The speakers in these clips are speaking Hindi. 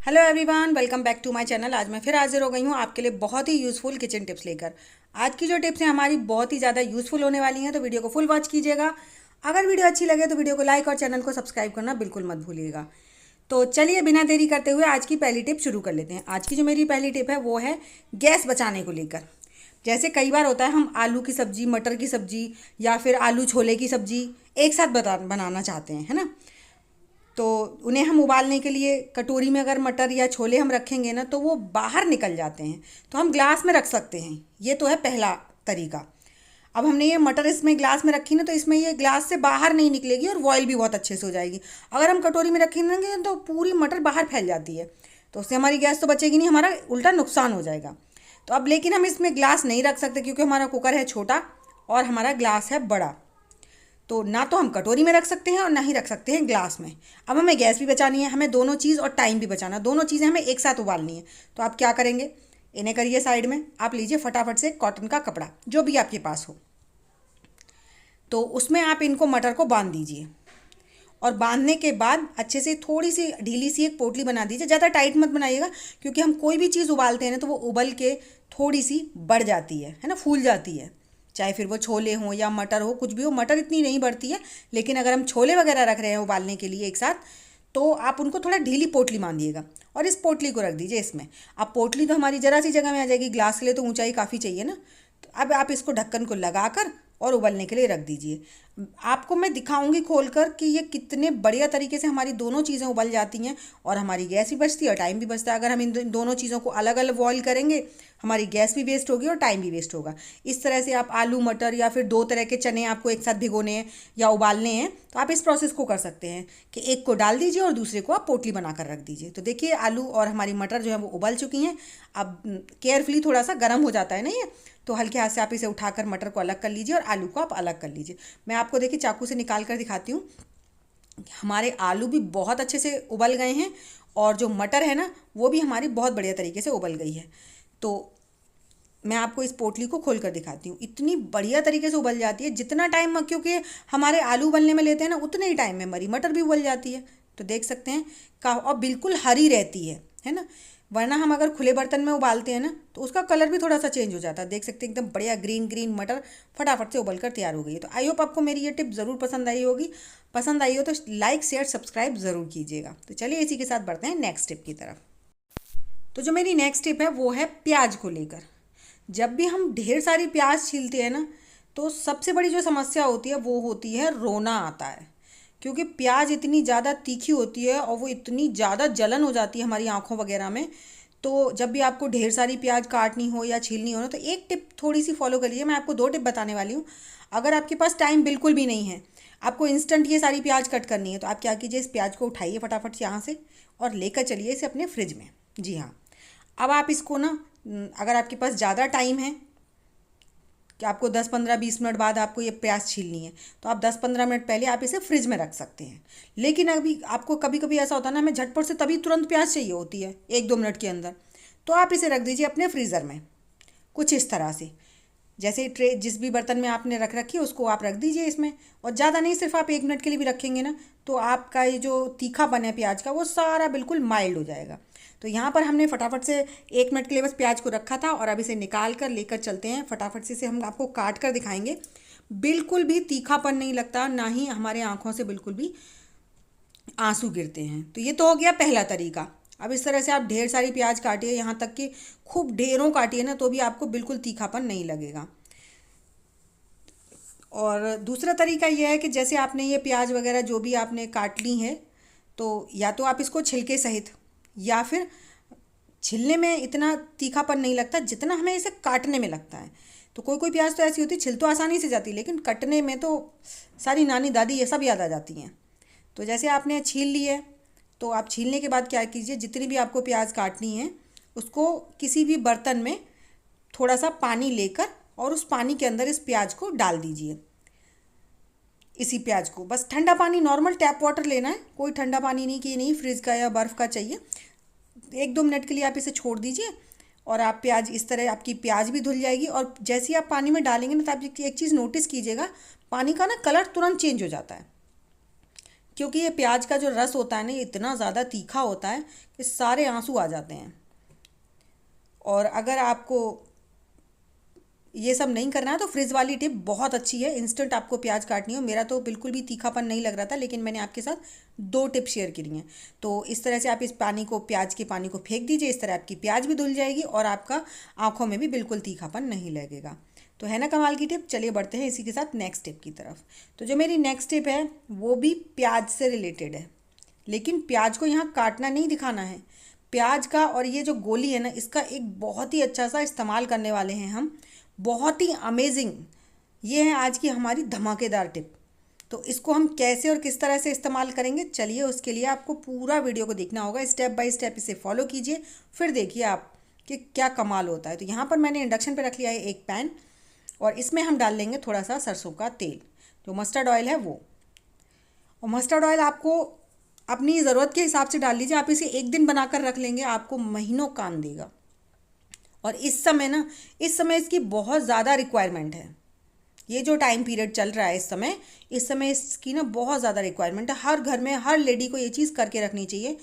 Hello everyone, welcome back to my channel. आज मैं फिर हाजिर हो गई हूँ आपके लिए बहुत ही यूज़फुल किचन टिप्स लेकर। आज की जो टिप्स हैं हमारी बहुत ही ज़्यादा यूज़फुल होने वाली हैं, तो वीडियो को फुल वॉच कीजिएगा। अगर वीडियो अच्छी लगे तो वीडियो को लाइक और चैनल को सब्सक्राइब करना बिल्कुल मत भूलिएगा। तो चलिए बिना देरी करते हुए आज की पहली टिप शुरू कर लेते हैं। आज की जो मेरी पहली टिप है वो है गैस बचाने को लेकर। जैसे कई बार होता है हम आलू की सब्ज़ी, मटर की सब्ज़ी या फिर आलू छोले की सब्ज़ी एक साथ बनाना चाहते हैं, है ना। तो उन्हें हम उबालने के लिए कटोरी में अगर मटर या छोले हम रखेंगे ना तो वो बाहर निकल जाते हैं, तो हम ग्लास में रख सकते हैं। ये तो है पहला तरीका। अब हमने ये मटर इसमें ग्लास में रखी ना तो इसमें ये ग्लास से बाहर नहीं निकलेगी और बॉयल भी बहुत अच्छे से हो जाएगी। अगर हम कटोरी में रखेंगे तो पूरी मटर बाहर फैल जाती है, तो उससे हमारी गैस तो बचेगी नहीं, हमारा उल्टा नुकसान हो जाएगा। तो अब लेकिन हम इसमें ग्लास नहीं रख सकते क्योंकि हमारा कुकर है छोटा और हमारा ग्लास है बड़ा। तो ना तो हम कटोरी में रख सकते हैं और ना ही रख सकते हैं ग्लास में। अब हमें गैस भी बचानी है, हमें दोनों चीज़ और टाइम भी बचाना, दोनों चीज़ें हमें एक साथ उबालनी है। तो आप क्या करेंगे, इन्हें करिए साइड में। आप लीजिए फटाफट से कॉटन का कपड़ा जो भी आपके पास हो, तो उसमें आप इनको मटर को बांध दीजिए। और बांधने के बाद अच्छे से थोड़ी सी ढीली सी एक पोटली बना दीजिए। ज़्यादा टाइट मत बनाइएगा क्योंकि हम कोई भी चीज़ उबालते हैं ना तो वो उबल के थोड़ी सी बढ़ जाती है ना, फूल जाती है। चाहे फिर वो छोले हों या मटर हो, कुछ भी हो, मटर इतनी नहीं बढ़ती है, लेकिन अगर हम छोले वगैरह रख रहे हैं उबालने के लिए एक साथ, तो आप उनको थोड़ा ढीली पोटली बांधिएगा और इस पोटली को रख दीजिए इसमें। अब पोटली तो हमारी ज़रा सी जगह में आ जाएगी, ग्लास के लिए तो ऊंचाई काफ़ी चाहिए ना। तो अब आप इसको ढक्कन को लगाकर और उबलने के लिए रख दीजिए। आपको मैं दिखाऊंगी खोलकर कि ये कितने बढ़िया तरीके से हमारी दोनों चीज़ें उबल जाती हैं और हमारी गैस भी बचती है और टाइम भी बचता है। अगर हम इन दोनों चीज़ों को अलग अलग बॉईल करेंगे, हमारी गैस भी वेस्ट होगी और टाइम भी वेस्ट होगा। इस तरह से आप आलू मटर या फिर दो तरह के चने आपको एक साथ भिगोने हैं या उबालने हैं, तो आप इस प्रोसेस को कर सकते हैं कि एक को डाल दीजिए और दूसरे को आप पोटली बनाकर रख दीजिए। तो देखिए आलू और हमारी मटर जो है वो उबल चुकी हैं। अब केयरफुली थोड़ा सा गर्म हो जाता है ना ये, तो हल्के हाथ से आप इसे उठाकर मटर को अलग कर लीजिए और आलू को आप अलग कर लीजिए। मैं आपको देखिए चाकू से निकाल कर दिखाती हूँ। हमारे आलू भी बहुत अच्छे से उबल गए हैं और जो मटर है ना वो भी हमारी बहुत बढ़िया तरीके से उबल गई है। तो मैं आपको इस पोटली को खोल कर दिखाती हूँ। इतनी बढ़िया तरीके से उबल जाती है, जितना टाइम क्योंकि हमारे आलू उबलने में लेते हैं ना उतने ही टाइम में हमारी मटर भी उबल जाती है। तो देख सकते हैं का, और बिल्कुल हरी रहती है ना। वरना हम अगर खुले बर्तन में उबालते हैं ना तो उसका कलर भी थोड़ा सा चेंज हो जाता है। देख सकते हैं एकदम बढ़िया ग्रीन ग्रीन मटर फटाफट से उबल कर तैयार हो गई है। तो आई होप आपको मेरी ये टिप ज़रूर पसंद आई होगी। पसंद आई हो तो लाइक शेयर सब्सक्राइब ज़रूर कीजिएगा। तो चलिए इसी के साथ बढ़ते हैं नेक्स्ट टिप की तरफ। तो जो मेरी नेक्स्ट टिप है वो है प्याज को लेकर। जब भी हम ढेर सारी प्याज छीलते हैं ना तो सबसे बड़ी जो समस्या होती है वो होती है रोना आता है, क्योंकि प्याज इतनी ज़्यादा तीखी होती है और वो इतनी ज़्यादा जलन हो जाती है हमारी आँखों वगैरह में। तो जब भी आपको ढेर सारी प्याज काटनी हो या छीलनी हो ना तो एक टिप थोड़ी सी फॉलो कर लीजिए। मैं आपको दो टिप बताने वाली हूँ। अगर आपके पास टाइम बिल्कुल भी नहीं है, आपको इंस्टेंट ये सारी प्याज कट करनी है, तो आप क्या कीजिए, इस प्याज को उठाइए फटाफट से यहाँ से और लेकर चलिए इसे अपने फ्रिज में। जी हाँ। अब आप इसको ना, अगर आपके पास ज़्यादा टाइम है कि आपको 10-15-20 मिनट बाद आपको ये प्याज छीलनी है, तो आप 10-15 मिनट पहले आप इसे फ्रिज में रख सकते हैं। लेकिन अभी आपको कभी कभी ऐसा होता है ना, हमें झटपट से तभी तुरंत प्याज चाहिए होती है 1-2 मिनट के अंदर, तो आप इसे रख दीजिए अपने फ्रीज़र में कुछ इस तरह से। जैसे ट्रे जिस भी बर्तन में आपने रख रखी है उसको आप रख दीजिए इसमें। और ज़्यादा नहीं, सिर्फ आप 1 मिनट के लिए भी रखेंगे ना तो आपका ये जो तीखापन है प्याज का वो सारा बिल्कुल माइल्ड हो जाएगा। तो यहाँ पर हमने फटाफट से 1 मिनट के लिए बस प्याज को रखा था और अब इसे निकाल कर लेकर चलते हैं। फटाफट से इसे हम आपको काट कर दिखाएंगे। बिल्कुल भी तीखापन नहीं लगता, ना ही हमारे आँखों से बिल्कुल भी आंसू गिरते हैं। तो ये तो हो गया पहला तरीका। अब इस तरह से आप ढेर सारी प्याज काटिए, यहाँ तक कि खूब ढेरों काटिए ना तो भी आपको बिल्कुल तीखापन नहीं लगेगा। और दूसरा तरीका यह है कि जैसे आपने ये प्याज वगैरह जो भी आपने काट ली है, तो या तो आप इसको छिलके सहित, या फिर छिलने में इतना तीखापन नहीं लगता जितना हमें इसे काटने में लगता है। तो कोई कोई प्याज तो ऐसी होती है छिल तो आसानी से जाती है लेकिन कटने में तो सारी नानी दादी ये सब याद आ जाती हैं। तो जैसे आपने छील ली है, तो आप छीलने के बाद क्या कीजिए, जितनी भी आपको प्याज काटनी है उसको किसी भी बर्तन में थोड़ा सा पानी लेकर और उस पानी के अंदर इस प्याज को डाल दीजिए। इसी प्याज को बस ठंडा पानी, नॉर्मल टैप वाटर लेना है, कोई ठंडा पानी नहीं कि नहीं फ्रिज का या बर्फ़ का चाहिए। 1-2 मिनट के लिए आप इसे छोड़ दीजिए और आप प्याज, इस तरह आपकी प्याज भी धुल जाएगी। और जैसे ही आप पानी में डालेंगे ना तो आप एक चीज़ नोटिस कीजिएगा, पानी का ना कलर तुरंत चेंज हो जाता है। क्योंकि ये प्याज का जो रस होता है ना, ये इतना ज़्यादा तीखा होता है कि सारे आंसू आ जाते हैं। और अगर आपको ये सब नहीं करना है तो फ्रिज वाली टिप बहुत अच्छी है। इंस्टेंट आपको प्याज काटनी हो, मेरा तो बिल्कुल भी तीखापन नहीं लग रहा था, लेकिन मैंने आपके साथ दो टिप शेयर करी हैं। तो इस तरह से आप इस पानी को, प्याज के पानी को फेंक दीजिए। इस तरह आपकी प्याज भी धुल जाएगी और आपका आँखों में भी बिल्कुल तीखापन नहीं लगेगा। तो है ना कमाल की टिप। चलिए बढ़ते हैं इसी के साथ नेक्स्ट टिप की तरफ। तो जो मेरी नेक्स्ट टिप है वो भी प्याज से रिलेटेड है, लेकिन प्याज को यहाँ काटना नहीं दिखाना है। प्याज का और ये जो गोली है ना, इसका एक बहुत ही अच्छा सा इस्तेमाल करने वाले हैं हम, बहुत ही अमेजिंग। ये है आज की हमारी धमाकेदार टिप। तो इसको हम कैसे और किस तरह से इस्तेमाल करेंगे, चलिए उसके लिए आपको पूरा वीडियो को देखना होगा। स्टेप बाय स्टेप इसे फॉलो कीजिए, फिर देखिए आप कि क्या कमाल होता है। तो यहाँ पर मैंने इंडक्शन पर रख लिया है एक पैन, और इसमें हम डाल लेंगे थोड़ा सा सरसों का तेल, जो मस्टर्ड ऑयल है वो। और मस्टर्ड ऑयल आपको अपनी ज़रूरत के हिसाब से डाल लीजिए। आप इसे एक दिन बनाकर रख लेंगे, आपको महीनों काम देगा। और इस समय ना, इस समय इसकी बहुत ज़्यादा रिक्वायरमेंट है। ये जो टाइम पीरियड चल रहा है इस समय इसकी ना बहुत ज़्यादा रिक्वायरमेंट है। हर घर में हर लेडी को ये चीज़ करके रखनी चाहिए।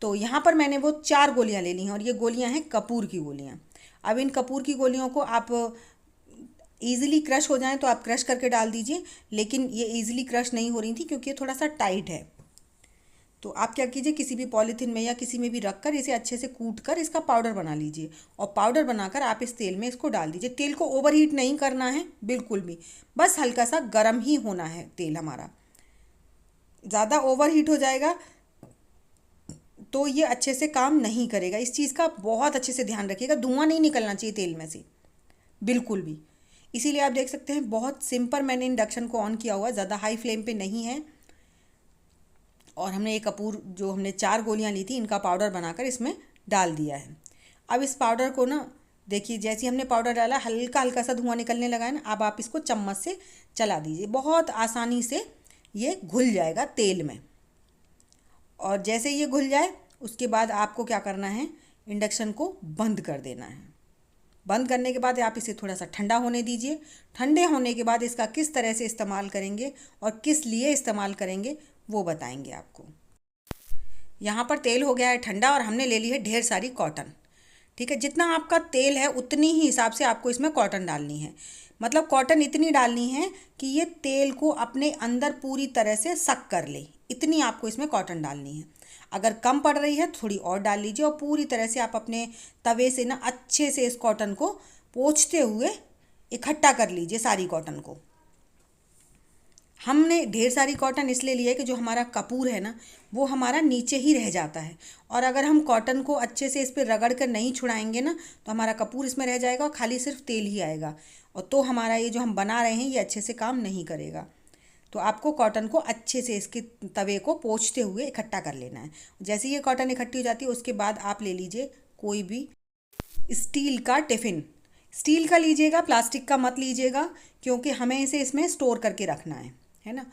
तो यहाँ पर मैंने वो 4 गोलियाँ ले ली हैं, और ये गोलियाँ हैं कपूर की गोलियाँ। अब इन कपूर की गोलियों को आप ईज़िली क्रश हो जाएं तो आप क्रश करके डाल दीजिए, लेकिन ये ईज़िली क्रश नहीं हो रही थी क्योंकि ये थोड़ा सा टाइट है। तो आप क्या कीजिए, किसी भी पॉलीथीन में या किसी में भी रख कर इसे अच्छे से कूट कर इसका पाउडर बना लीजिए, और पाउडर बनाकर आप इस तेल में इसको डाल दीजिए। तेल को ओवरहीट नहीं करना है बिल्कुल भी, बस हल्का सा गर्म ही होना है तेल हमारा। ज़्यादा ओवरहीट हो जाएगा तो ये अच्छे से काम नहीं करेगा। इस चीज़ का बहुत अच्छे से ध्यान रखिएगा, धुआं नहीं निकलना चाहिए तेल में से बिल्कुल भी। इसीलिए आप देख सकते हैं बहुत सिंपल मैंने इंडक्शन को ऑन किया हुआ है, ज़्यादा हाई फ्लेम पे नहीं है। और हमने ये कपूर, जो हमने 4 गोलियां ली थी, इनका पाउडर बनाकर इसमें डाल दिया है। अब इस पाउडर को ना देखिए, जैसे ही हमने पाउडर डाला हल्का हल्का सा धुआं निकलने लगा है ना। अब आप इसको चम्मच से चला दीजिए, बहुत आसानी से ये घुल जाएगा तेल में। और जैसे ये घुल जाए उसके बाद आपको क्या करना है, इंडक्शन को बंद कर देना है। बंद करने के बाद आप इसे थोड़ा सा ठंडा होने दीजिए। ठंडे होने के बाद इसका किस तरह से इस्तेमाल करेंगे और किस लिए इस्तेमाल करेंगे वो बताएंगे आपको। यहाँ पर तेल हो गया है ठंडा, और हमने ले ली है ढेर सारी कॉटन। ठीक है, जितना आपका तेल है उतनी ही हिसाब से आपको इसमें कॉटन डालनी है। मतलब कॉटन इतनी डालनी है कि ये तेल को अपने अंदर पूरी तरह से सक कर ले, इतनी आपको इसमें कॉटन डालनी है। अगर कम पड़ रही है थोड़ी और डाल लीजिए, और पूरी तरह से आप अपने तवे से ना अच्छे से इस कॉटन को पोंछते हुए इकट्ठा कर लीजिए सारी कॉटन को। हमने ढेर सारी कॉटन इसलिए ली है कि जो हमारा कपूर है ना, वो हमारा नीचे ही रह जाता है। और अगर हम कॉटन को अच्छे से इस पर रगड़ कर नहीं छुड़ाएंगे ना, तो हमारा कपूर इसमें रह जाएगा और खाली सिर्फ तेल ही आएगा, और तो हमारा ये जो हम बना रहे हैं ये अच्छे से काम नहीं करेगा। तो आपको कॉटन को अच्छे से इसके तवे को पोंछते हुए इकट्ठा कर लेना है। जैसे ये कॉटन इकट्ठी हो जाती है उसके बाद आप ले लीजिए कोई भी स्टील का टिफ़िन। स्टील का लीजिएगा, प्लास्टिक का मत लीजिएगा, क्योंकि हमें इसे इसमें स्टोर करके रखना है ना।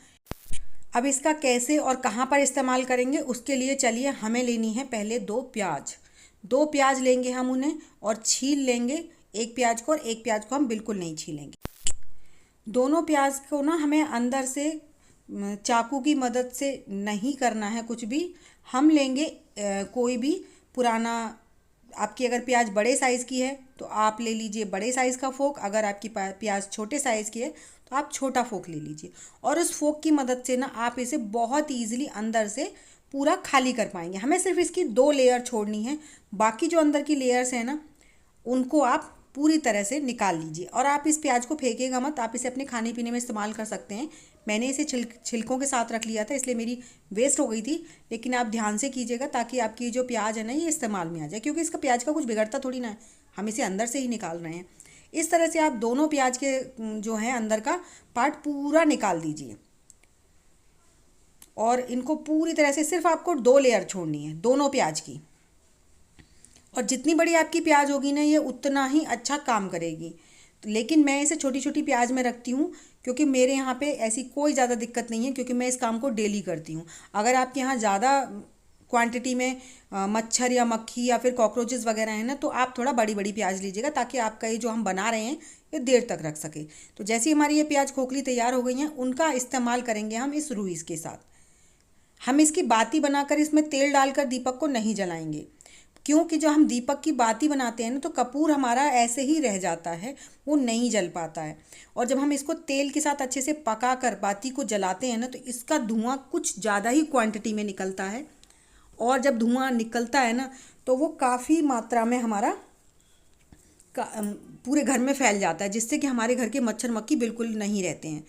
अब इसका कैसे और कहाँ पर इस्तेमाल करेंगे उसके लिए चलिए हमें लेनी है पहले 2 प्याज। 2 प्याज लेंगे हम उन्हें और छील लेंगे, एक प्याज को, और एक प्याज को हम बिल्कुल नहीं छीलेंगे। दोनों प्याज को ना हमें अंदर से चाकू की मदद से नहीं करना है कुछ भी। हम लेंगे कोई भी पुराना, आपकी अगर प्याज बड़े साइज़ की है तो आप ले लीजिए बड़े साइज़ का फोक, अगर आपकी प्याज छोटे साइज़ की है तो आप छोटा फोक ले लीजिए। और उस फोक की मदद से ना आप इसे बहुत ईजिली अंदर से पूरा खाली कर पाएंगे। हमें सिर्फ इसकी 2 लेयर छोड़नी है, बाकी जो अंदर की लेयर्स हैं ना उनको आप पूरी तरह से निकाल लीजिए। और आप इस प्याज को फेंकेगा मत, आप इसे अपने खाने पीने में इस्तेमाल कर सकते हैं। मैंने इसे छिलकों के साथ रख लिया था इसलिए मेरी वेस्ट हो गई थी, लेकिन आप ध्यान से कीजिएगा ताकि आपकी जो प्याज है ना ये इस्तेमाल में आ जाए, क्योंकि इसका प्याज का कुछ बिगड़ता थोड़ी ना है, हम इसे अंदर से ही निकाल रहे हैं। इस तरह से आप दोनों प्याज के जो है अंदर का पार्ट पूरा निकाल दीजिए, और इनको पूरी तरह से सिर्फ आपको 2 लेयर छोड़नी है दोनों प्याज की। और जितनी बड़ी आपकी प्याज होगी ना ये उतना ही अच्छा काम करेगी। लेकिन मैं इसे छोटी छोटी प्याज में रखती हूँ क्योंकि मेरे यहाँ पे ऐसी कोई ज़्यादा दिक्कत नहीं है, क्योंकि मैं इस काम को डेली करती हूँ। अगर आपके यहाँ ज़्यादा क्वांटिटी में मच्छर या मक्खी या फिर कॉकरोचेस वगैरह हैं ना, तो आप थोड़ा बड़ी बड़ी प्याज लीजिएगा ताकि आपका ये जो हम बना रहे हैं ये देर तक रख सके। तो जैसे ही हमारी ये प्याज खोखली तैयार हो गई हैं, उनका इस्तेमाल करेंगे हम इस रुईस के साथ। हम इसकी बाती बनाकर इसमें तेल डालकर दीपक को नहीं जलाएंगे, क्योंकि जो हम दीपक की बाती बनाते हैं ना तो कपूर हमारा ऐसे ही रह जाता है, वो नहीं जल पाता है। और जब हम इसको तेल के साथ अच्छे से पका कर बाती को जलाते हैं ना तो इसका धुआं कुछ ज़्यादा ही क्वांटिटी में निकलता है। और जब धुआं निकलता है ना तो वो काफ़ी मात्रा में हमारा पूरे घर में फैल जाता है, जिससे कि हमारे घर के मच्छर मक्खी बिल्कुल नहीं रहते हैं।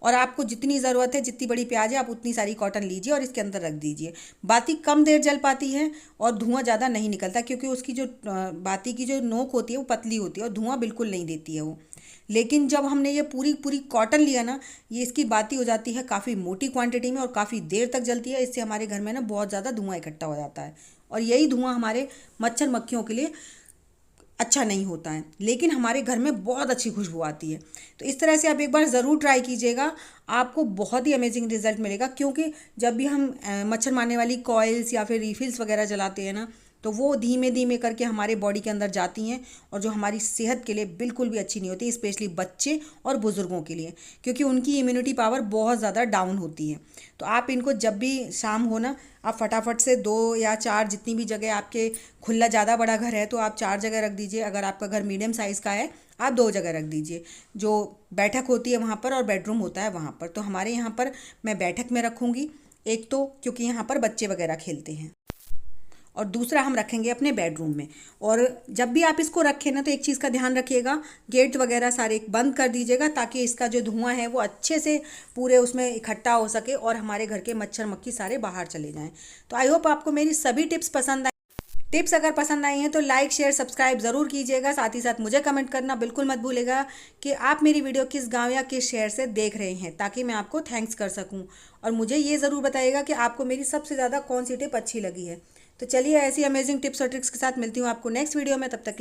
और आपको जितनी ज़रूरत है, जितनी बड़ी प्याज है, आप उतनी सारी कॉटन लीजिए और इसके अंदर रख दीजिए। बाती कम देर जल पाती है और धुआं ज़्यादा नहीं निकलता, क्योंकि उसकी जो बाती की जो नोक होती है वो पतली होती है और धुआं बिल्कुल नहीं देती है वो। लेकिन जब हमने ये पूरी पूरी कॉटन लिया ना, ये इसकी बाती हो जाती है काफ़ी मोटी क्वांटिटी में और काफ़ी देर तक जलती है। इससे हमारे घर में ना बहुत ज़्यादा धुआं इकट्ठा हो जाता है और यही धुआं हमारे मच्छर मक्खियों के लिए अच्छा नहीं होता है, लेकिन हमारे घर में बहुत अच्छी खुशबू आती है। तो इस तरह से आप एक बार ज़रूर ट्राई कीजिएगा, आपको बहुत ही अमेजिंग रिजल्ट मिलेगा। क्योंकि जब भी हम मच्छर मारने वाली कॉइल्स या फिर रिफिल्स वगैरह जलाते हैं ना तो वो धीमे धीमे करके हमारे बॉडी के अंदर जाती हैं और जो हमारी सेहत के लिए बिल्कुल भी अच्छी नहीं होती, स्पेशली बच्चे और बुज़ुर्गों के लिए, क्योंकि उनकी इम्यूनिटी पावर बहुत ज़्यादा डाउन होती है। तो आप इनको जब भी शाम हो ना, आप फटाफट से 2 या 4, जितनी भी जगह आपके खुला ज़्यादा बड़ा घर है तो आप 4 जगह रख दीजिए। अगर आपका घर मीडियम साइज़ का है आप 2 जगह रख दीजिए। जो बैठक होती है वहाँ पर और बेडरूम होता है वहाँ पर। तो हमारे यहाँ पर मैं बैठक में रखूँगी एक, तो क्योंकि यहाँ पर बच्चे वगैरह खेलते हैं, और दूसरा हम रखेंगे अपने बेडरूम में। और जब भी आप इसको रखें ना तो एक चीज़ का ध्यान रखिएगा, गेट वगैरह सारे बंद कर दीजिएगा ताकि इसका जो धुआं है वो अच्छे से पूरे उसमें इकट्ठा हो सके और हमारे घर के मच्छर मक्खी सारे बाहर चले जाएं। तो आई होप आपको मेरी सभी टिप्स पसंद आई। टिप्स अगर पसंद आई हैं तो लाइक शेयर सब्सक्राइब ज़रूर कीजिएगा। साथ ही साथ मुझे कमेंट करना बिल्कुल मत भूलिएगा कि आप मेरी वीडियो किस गांव या किस शहर से देख रहे हैं, ताकि मैं आपको थैंक्स कर सकूं। और मुझे ये ज़रूर बताइएगा कि आपको मेरी सबसे ज़्यादा कौन सी टिप अच्छी लगी है। तो चलिए, ऐसी अमेजिंग टिप्स और ट्रिक्स के साथ मिलती हूँ आपको नेक्स्ट वीडियो में। तब तक के लिए